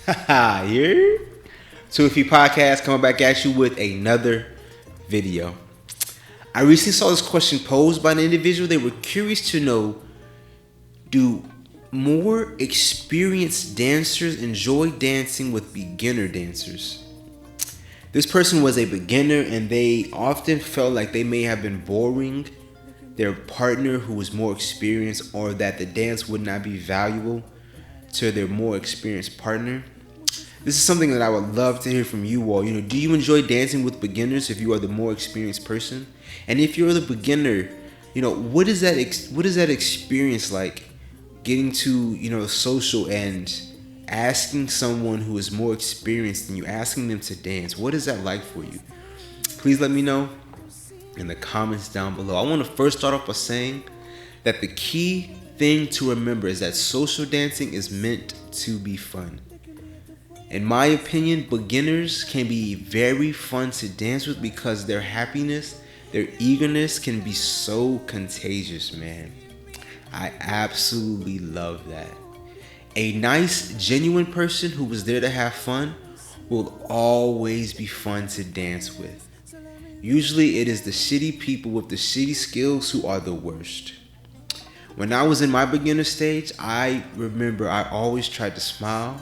Haha, here. Sufi Podcast coming back at you with another video. I recently saw this question posed by an individual. They were curious to know, do more experienced dancers enjoy dancing with beginner dancers? This person was a beginner and they often felt like they may have been boring their partner who was more experienced, or that the dance would not be valuable to their more experienced partner. This is something that I would love to hear from you all. Do you enjoy dancing with beginners if you are the more experienced person? And if you're the beginner, what is that experience like? Getting to social and asking someone who is more experienced than you, asking them to dance. What is that like for you? Please let me know in the comments down below. I want to first start off by saying that the key thing to remember is that social dancing is meant to be fun. In my opinion, beginners can be very fun to dance with because their happiness, their eagerness can be so contagious, man. I absolutely love that. A nice, genuine person who was there to have fun will always be fun to dance with. Usually it is the shitty people with the shitty skills who are the worst. When I was in my beginner stage, I remember I always tried to smile.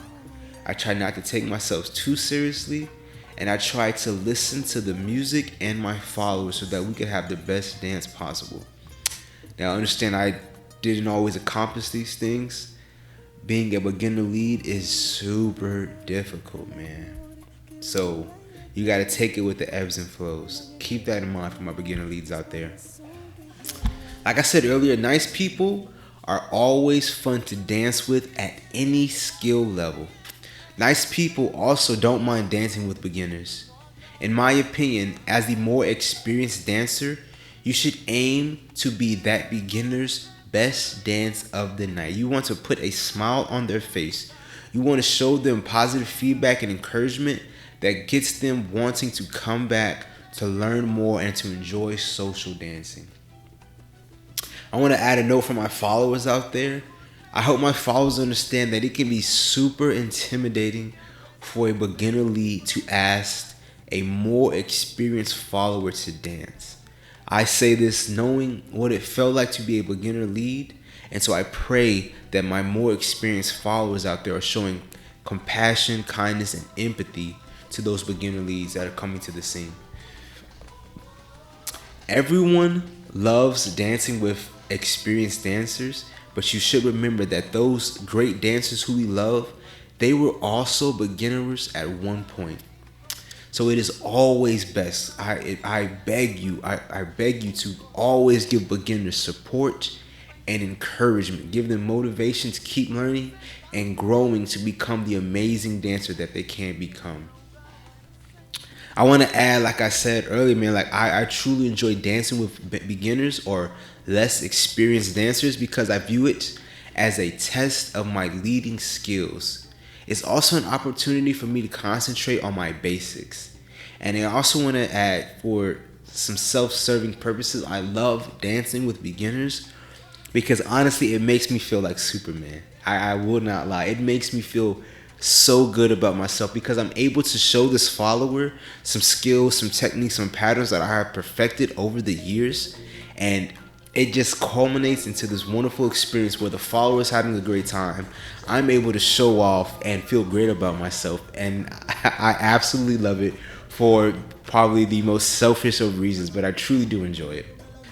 I tried not to take myself too seriously. And I tried to listen to the music and my followers so that we could have the best dance possible. Now understand, I didn't always accomplish these things. Being a beginner lead is super difficult, man. So you got to take it with the ebbs and flows. Keep that in mind for my beginner leads out there. Like I said earlier, nice people are always fun to dance with at any skill level. Nice people also don't mind dancing with beginners. In my opinion, as the more experienced dancer, you should aim to be that beginner's best dance of the night. You want to put a smile on their face. You want to show them positive feedback and encouragement that gets them wanting to come back to learn more and to enjoy social dancing. I want to add a note for my followers out there. I hope my followers understand that it can be super intimidating for a beginner lead to ask a more experienced follower to dance. I say this knowing what it felt like to be a beginner lead, and so I pray that my more experienced followers out there are showing compassion, kindness, and empathy to those beginner leads that are coming to the scene. Everyone loves dancing with experienced dancers, but you should remember that those great dancers who we love, they were also beginners at one point. So it is always best. I beg you to always give beginners support and encouragement. Give them motivation to keep learning and growing to become the amazing dancer that they can become. I want to add, like I said earlier, man, like I truly enjoy dancing with beginners or less experienced dancers because I view it as a test of my leading skills. It's also an opportunity for me to concentrate on my basics. And I also want to add, for some self-serving purposes, I love dancing with beginners because honestly, it makes me feel like Superman. I will not lie. It makes me feel so good about myself because I'm able to show this follower some skills, some techniques, some patterns that I have perfected over the years. And it just culminates into this wonderful experience where the follower is having a great time. I'm able to show off and feel great about myself. And I absolutely love it for probably the most selfish of reasons, but I truly do enjoy it.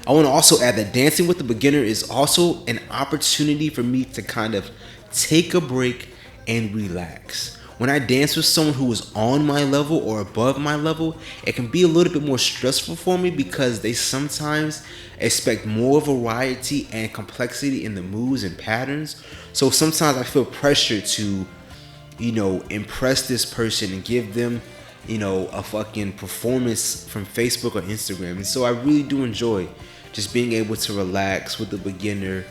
I want to also add that dancing with the beginner is also an opportunity for me to kind of take a break and relax. When I dance with someone who is on my level or above my level, it can be a little bit more stressful for me because they sometimes expect more variety and complexity in the moves and patterns. So sometimes I feel pressure to, impress this person and give them, a fucking performance from Facebook or Instagram. And so I really do enjoy just being able to relax with the beginner,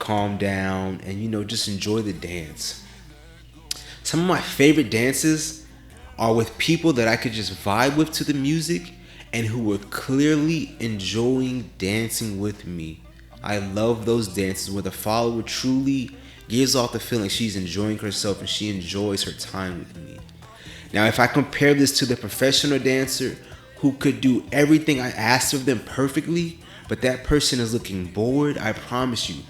calm down, and, just enjoy the dance. Some of my favorite dances are with people that I could just vibe with to the music and who were clearly enjoying dancing with me. I love those dances where the follower truly gives off the feeling she's enjoying herself and she enjoys her time with me. Now, if I compare this to the professional dancer who could do everything I asked of them perfectly, but that person is looking bored, I promise you,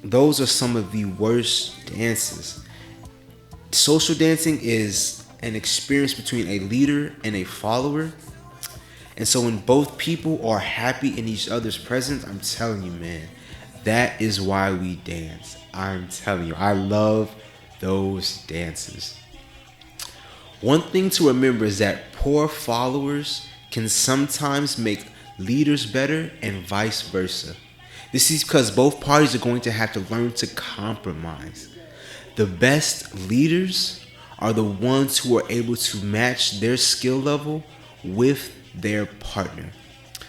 those are some of the worst dances. Social dancing is an experience between a leader and a follower. And so when both people are happy in each other's presence, I'm telling you, man, that is why we dance. I'm telling you, I love those dances. One thing to remember is that poor followers can sometimes make leaders better and vice versa. This is because both parties are going to have to learn to compromise. The best leaders are the ones who are able to match their skill level with their partner.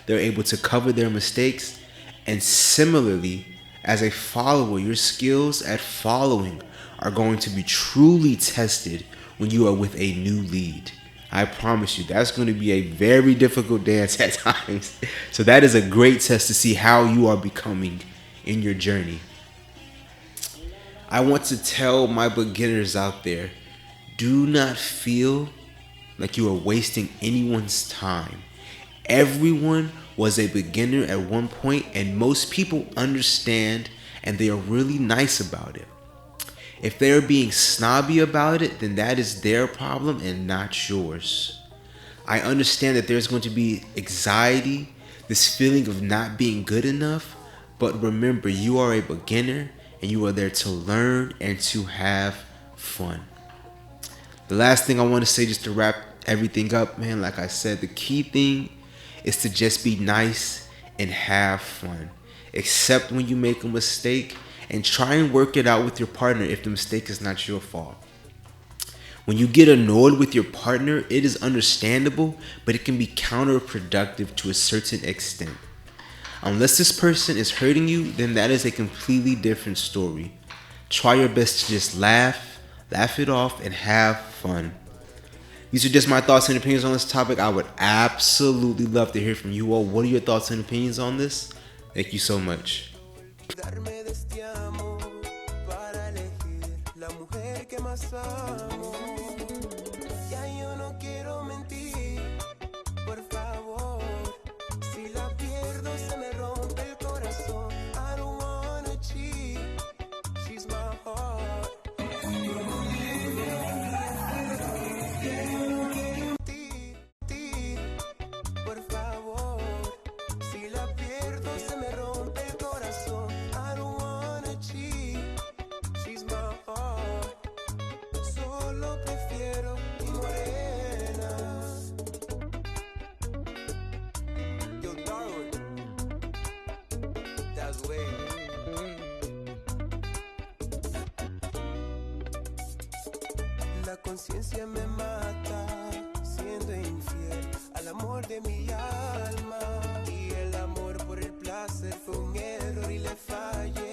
They're able to cover their mistakes, and similarly, as a follower, your skills at following are going to be truly tested when you are with a new lead. I promise you, that's going to be a very difficult dance at times. So that is a great test to see how you are becoming in your journey. I want to tell my beginners out there, do not feel like you are wasting anyone's time. Everyone was a beginner at one point, and most people understand and they are really nice about it. If they're being snobby about it, then that is their problem and not yours. I understand that there's going to be anxiety, this feeling of not being good enough, but remember, you are a beginner and you are there to learn and to have fun. The last thing I want to say, just to wrap everything up, man, like I said, the key thing is to just be nice and have fun. Accept when you make a mistake and try and work it out with your partner if the mistake is not your fault. When you get annoyed with your partner, it is understandable, but it can be counterproductive to a certain extent. Unless this person is hurting you, then that is a completely different story. Try your best to just laugh it off, and have fun. These are just my thoughts and opinions on this topic. I would absolutely love to hear from you all. What are your thoughts and opinions on this? Thank you so much. La conciencia me mata, siendo infiel al amor de mi alma. Y el amor por el placer fue un error y le fallé.